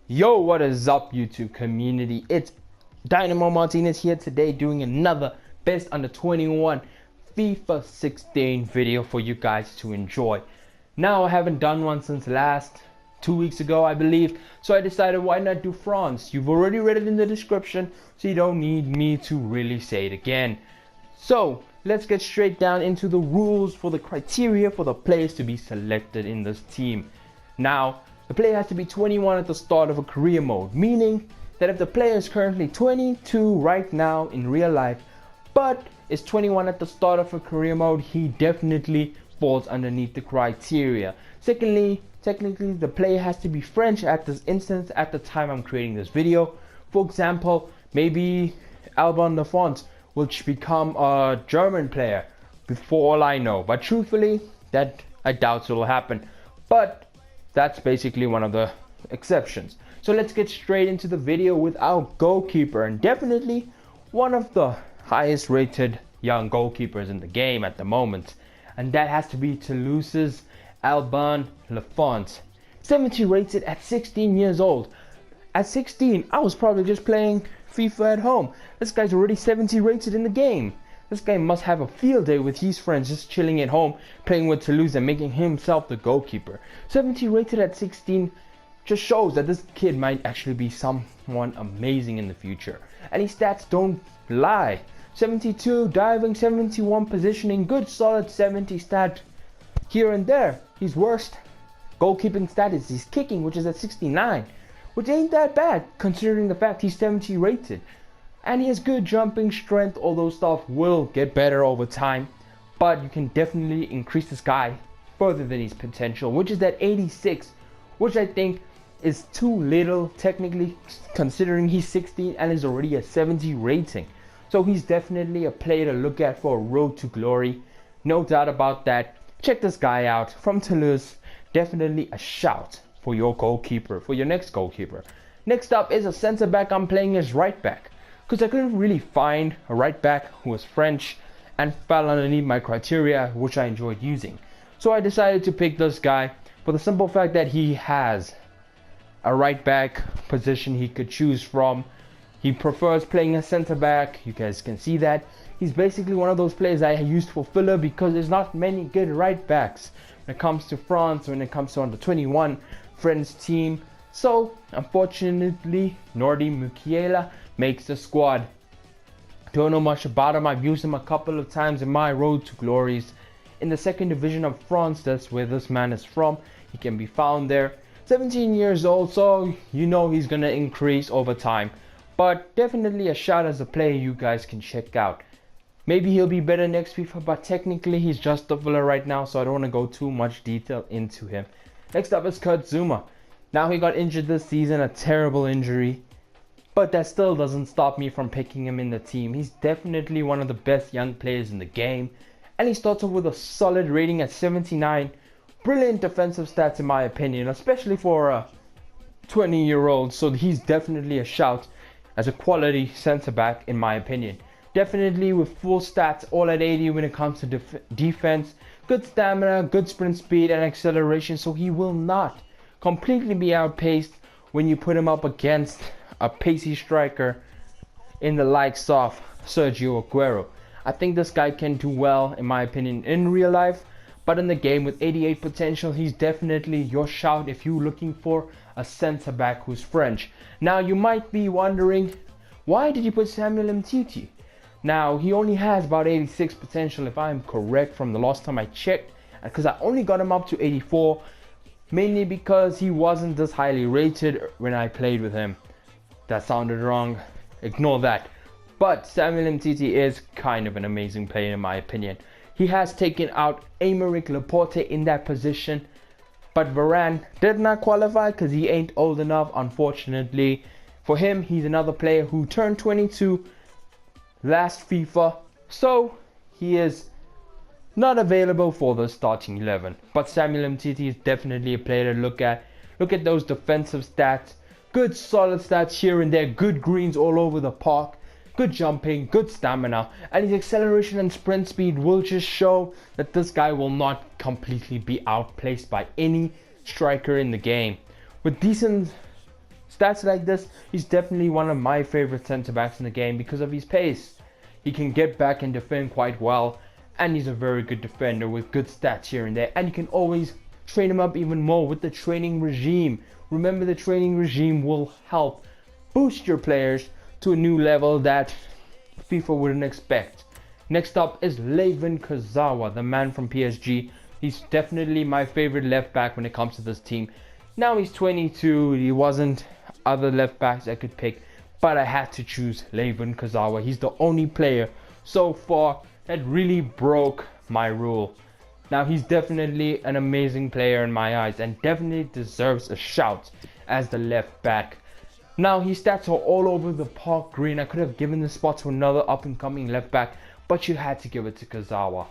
Yo, what is up, YouTube community? It's Dynamo Martinez here today doing another best under 21 FIFA 16 video for you guys to enjoy. Now, I haven't done one since last 2 weeks ago, I believe, so I decided why not do France. You've already read it in the description, so you don't need me to really say it again. So let's get straight down into the rules for the criteria for the players to be selected in this team. Now, the player has to be 21 at the start of a career mode, meaning that if the player is currently 22 right now in real life, but is 21 at the start of a career mode, he definitely falls underneath the criteria. Secondly, technically the player has to be French at this instance at the time I'm creating this video. For example, maybe Lafont will become a German player, before all I know, but truthfully, that I doubt it will happen. But that's basically one of the exceptions. So let's get straight into the video with our goalkeeper, and definitely one of the highest rated young goalkeepers in the game at the moment, and that has to be Tolisso's Ousmane Lafont. 70 rated at 16 years old. At 16, I was probably just playing FIFA at home. This guy's already 70 rated in the game. This guy must have a field day with his friends just chilling at home, playing with Tolisso and making himself the goalkeeper. 70 rated at 16 just shows that this kid might actually be someone amazing in the future. And his stats don't lie. 72 diving, 71 positioning, good solid 70 stat here and there. His worst goalkeeping stat is his kicking, which is at 69, which ain't that bad considering the fact he's 70 rated. And he has good jumping strength, although stuff will get better over time. But you can definitely increase this guy further than his potential, which is at 86, which I think is too little technically, considering he's 16 and is already a 70 rating. So he's definitely a player to look at for a road to glory. No doubt about that. Check this guy out from Toulouse. Definitely a shout for your goalkeeper, for your next goalkeeper. Next up is a centre back. I'm playing as right back, because I couldn't really find a right back who was French and fell underneath my criteria, which I enjoyed using. So I decided to pick this guy for the simple fact that he has a right back position he could choose from. He prefers playing a centre back. You guys can see that. He's basically one of those players I used for filler, because there's not many good right backs when it comes to France, when it comes to Under-21 French team. So unfortunately, Nordi Mukiela makes the squad. Don't know much about him. I've used him a couple of times in my road to glories in the second division of France. That's where this man is from. He can be found there. 17 years old, so you know he's gonna increase over time, but definitely a shot as a player you guys can check out. Maybe he'll be better next FIFA, but technically he's just a filler right now, so I don't want to go too much detail into him. Next up is Zouma. Now, he got injured this season, a terrible injury, but that still doesn't stop me from picking him in the team. He's definitely one of the best young players in the game, and he starts off with a solid rating at 79. Brilliant defensive stats in my opinion, especially for a 20-year-old, so he's definitely a shout as a quality centre back in my opinion. Definitely with full stats, all at 80 when it comes to defense, good stamina, good sprint speed and acceleration, so he will not completely be outpaced when you put him up against a pacey striker in the likes of Sergio Aguero. I think this guy can do well in my opinion in real life, but in the game with 88 potential, he's definitely your shout if you're looking for a centre back who's French. Now you might be wondering, why did you put Samuel Umtiti? Now he only has about 86 potential if I'm correct from the last time I checked, because I only got him up to 84, mainly because he wasn't this highly rated when I played with him. That sounded wrong, ignore that. But Samuel Umtiti is kind of an amazing player in my opinion. He has taken out Laporte in that position, but Varane did not qualify because he ain't old enough, unfortunately. For him, he's another player who turned 22 last FIFA, so he is not available for the starting 11. But Samuel Umtiti is definitely a player to look at. Look at those defensive stats. Good solid stats here and there. Good greens all over the park. Good jumping, good stamina, and his acceleration and sprint speed will just show that this guy will not completely be outplaced by any striker in the game. With decent stats like this, he's definitely one of my favorite centre-backs in the game because of his pace. He can get back and defend quite well, and he's a very good defender with good stats here and there, and you can always train him up even more with the training regime. Remember, the training regime will help boost your players to a new level that FIFA wouldn't expect. Next up is Lafont Kurzawa, the man from PSG. He's definitely my favorite left back when it comes to this team. Now he's 22, he wasn't other left backs I could pick, but I had to choose Lafont Kurzawa. He's the only player so far that really broke my rule. Now he's definitely an amazing player in my eyes and definitely deserves a shout as the left back. Now his stats are all over the park green. I could have given the spot to another up and coming left back, but you had to give it to Kurzawa.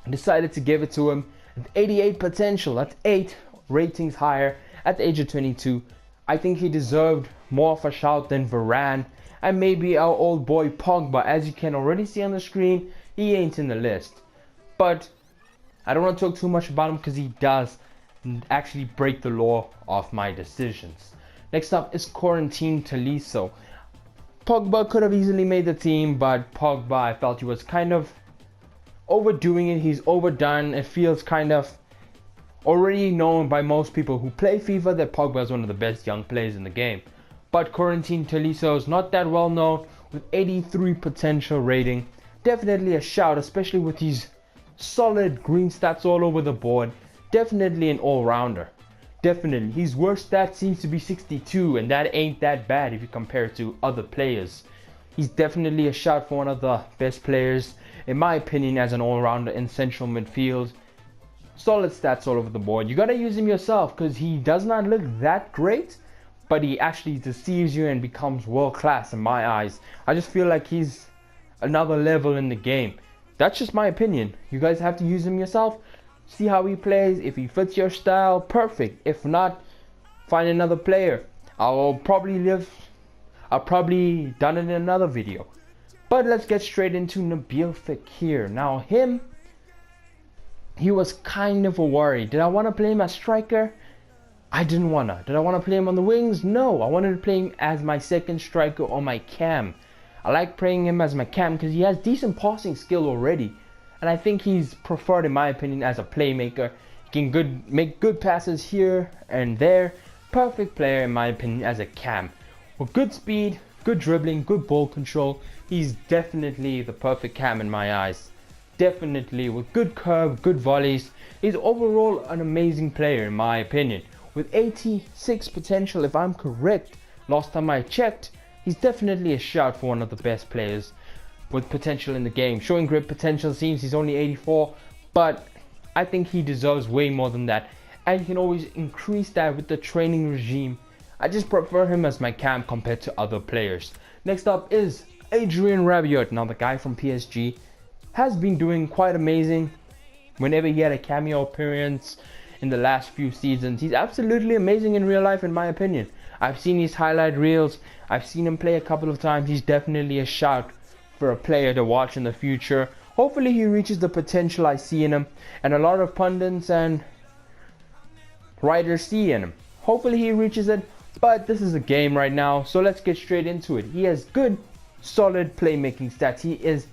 I decided to give it to him at 88 potential. That's 8 ratings higher at the age of 22. I think he deserved more of a shout than Varane and maybe our old boy Pogba. As you can already see on the screen, he ain't in the list. But I don't want to talk too much about him because he does actually break the law of my decisions. Next up is Quarantine Tolisso. Pogba could have easily made the team, but Pogba, I felt he was kind of overdoing it. He's overdone. It feels kind of already known by most people who play FIFA that Pogba is one of the best young players in the game. But Quarantine Tolisso is not that well known with 83 potential rating. Definitely a shout, especially with these solid green stats all over the board. Definitely an all-rounder. Definitely. His worst stat seems to be 62, and that ain't that bad if you compare it to other players. He's definitely a shout for one of the best players, in my opinion, as an all-rounder in central midfield. Solid stats all over the board. You gotta use him yourself because he does not look that great, but he actually deceives you and becomes world-class in my eyes. I just feel like he's another level in the game. That's just my opinion. You guys have to use him yourself. See how he plays. If he fits your style, perfect. If not, find another player. I'll probably done it in another video. But let's get straight into Nabil Fekir. Now he was kind of a worry. Did I want to play him as striker? I didn't wanna. Did I want to play him on the wings? No, I wanted to play him as my second striker or my cam. I like playing him as my cam because he has decent passing skill already. And I think he's preferred, in my opinion, as a playmaker. He can make good passes here and there. Perfect player, in my opinion, as a cam. With good speed, good dribbling, good ball control. He's definitely the perfect cam in my eyes. Definitely with good curve, good volleys. He's overall an amazing player, in my opinion. With 86 potential, if I'm correct, last time I checked, he's definitely a shout for one of the best players with potential in the game. Showing great potential, seems he's only 84, but I think he deserves way more than that, and you can always increase that with the training regime. I just prefer him as my cam compared to other players. Next up is Adrien Rabbiot. Now the guy from PSG has been doing quite amazing whenever he had a cameo appearance in the last few seasons. He's absolutely amazing in real life, in my opinion. I've seen his highlight reels, I've seen him play a couple of times. He's definitely a shout for a player to watch in the future. Hopefully he reaches the potential I see in him, and a lot of pundits and writers see in him. Hopefully he reaches it, but this is a game right now, so let's get straight into it. He has good, solid playmaking stats. He is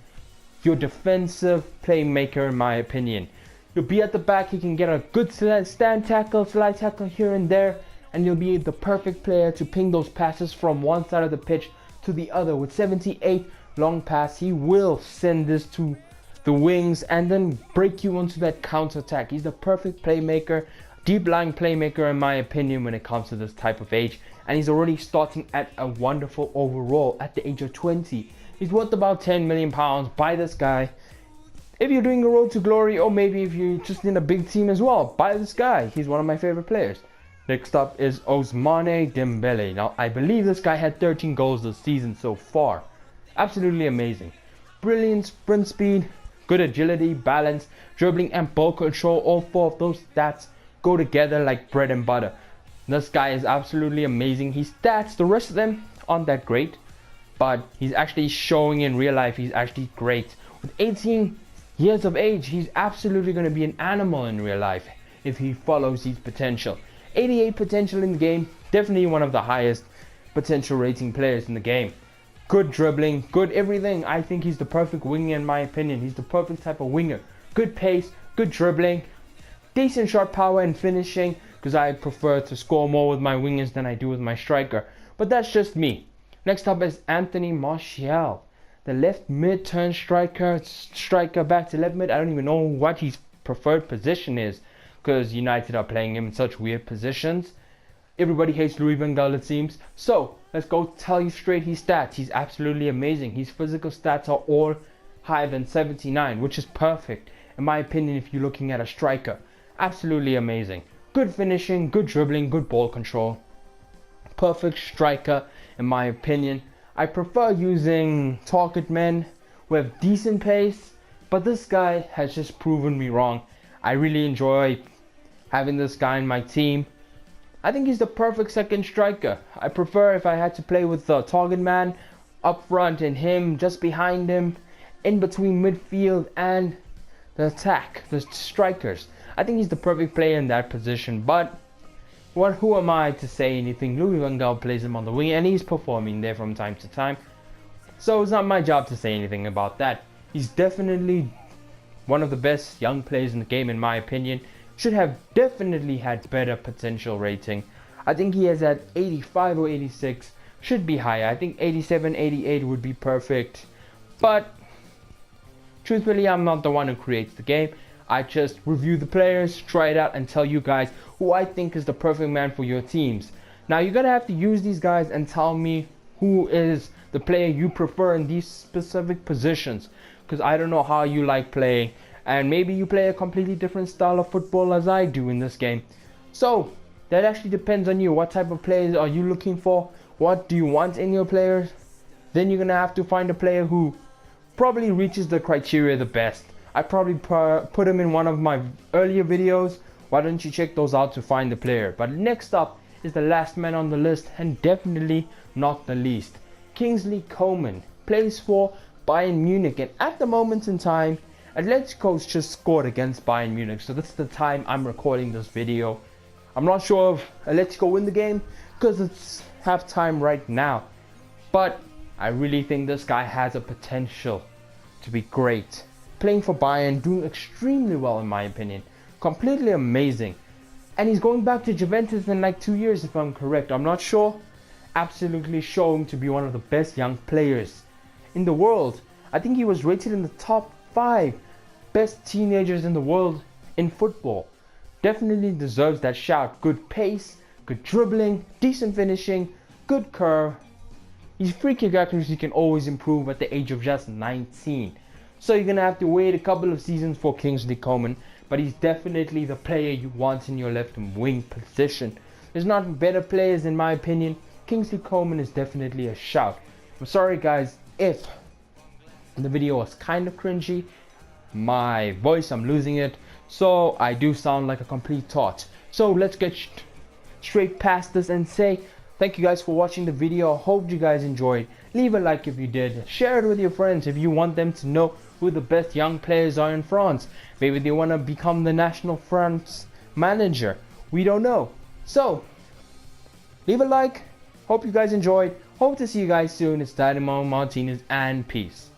your defensive playmaker, in my opinion. You'll be at the back, he can get a good stand tackle, slide tackle here and there, and you'll be the perfect player to ping those passes from one side of the pitch to the other. With 78 long pass, he will send this to the wings and then break you onto that counter attack. He's the perfect playmaker, deep lying playmaker, in my opinion, when it comes to this type of age, and he's already starting at a wonderful overall at the age of 20. He's worth about 10 million pounds. Buy this guy if you're doing a road to glory, or maybe if you're just in a big team as well. Buy this guy. He's one of my favorite players. Next up is Ousmane Dembele. Now I believe this guy had 13 goals this season so far. Absolutely amazing. Brilliant sprint speed, good agility, balance, dribbling and ball control. All 4 of those stats go together like bread and butter. This guy is absolutely amazing. His stats, the rest of them aren't that great, but he's actually showing in real life he's actually great. With 18 years of age, he's absolutely going to be an animal in real life if he follows his potential. 88 potential in the game, Definitely one of the highest potential rating players in the game. Good dribbling, good everything. I think he's the perfect winger in my opinion. He's the perfect type of winger. Good pace, good dribbling, decent shot power and finishing, because I prefer to score more with my wingers than I do with my striker. But that's just me. Next up is Anthony Martial, the left mid turn striker back to left mid. I don't even know what his preferred position is, because United are playing him in such weird positions. Everybody hates Louis van Gaal, it seems. So let's go tell you straight his stats. He's absolutely amazing. His physical stats are all higher than 79, which is perfect in my opinion if you're looking at a striker. Absolutely amazing. Good finishing, good dribbling, good ball control. Perfect striker in my opinion. I prefer using target men who have decent pace, but this guy has just proven me wrong. I really enjoy having this guy in my team. I think he's the perfect second striker. I prefer if I had to play with the target man up front and him just behind him, in between midfield and the attack, the strikers. I think he's the perfect player in that position, but who am I to say anything? Louis van Gaal plays him on the wing and he's performing there from time to time. So it's not my job to say anything about that. He's definitely one of the best young players in the game in my opinion. Should have definitely had better potential rating. I think he has at 85 or 86. Should be higher. I think 87, 88 would be perfect. But truthfully, I'm not the one who creates the game. I just review the players, try it out, and tell you guys who I think is the perfect man for your teams. Now you're gonna have to use these guys and tell me who is the player you prefer in these specific positions, because I don't know how you like playing, and maybe you play a completely different style of football as I do in this game. So that actually depends on you. What type of players are you looking for? What do you want in your players? Then you're gonna have to find a player who probably reaches the criteria the best. I probably put him in one of my earlier videos. Why don't you check those out to find the player? But next up is the last man on the list, and definitely not the least. Kingsley Coman plays for Bayern Munich, and at the moment in time, Atletico's just scored against Bayern Munich. So this is the time I'm recording this video. I'm not sure if Atletico win the game because it's halftime right now. But I really think this guy has a potential to be great. Playing for Bayern, doing extremely well in my opinion. Completely amazing. And he's going back to Juventus in like 2 years if I'm correct. I'm not sure. Absolutely showing to be one of the best young players in the world. I think he was rated in the top 5 best teenagers in the world in football. Definitely deserves that shout. Good pace, good dribbling, decent finishing, good curve. His free kick accuracy can always improve at the age of just 19. So you're going to have to wait a couple of seasons for Kingsley Coman. But he's definitely the player you want in your left wing position. There's not better players in my opinion. Kingsley Coman is definitely a shout. I'm sorry guys if the video was kind of cringy. My voice, I'm losing it. So I do sound like a complete tot. So let's get straight past this and say thank you guys for watching the video. Hope you guys enjoyed. Leave a like if you did. Share it with your friends if you want them to know who the best young players are in France. Maybe they want to become the national France manager. We don't know. So leave a like. Hope you guys enjoyed. Hope to see you guys soon. It's Dynamo Martinez and peace.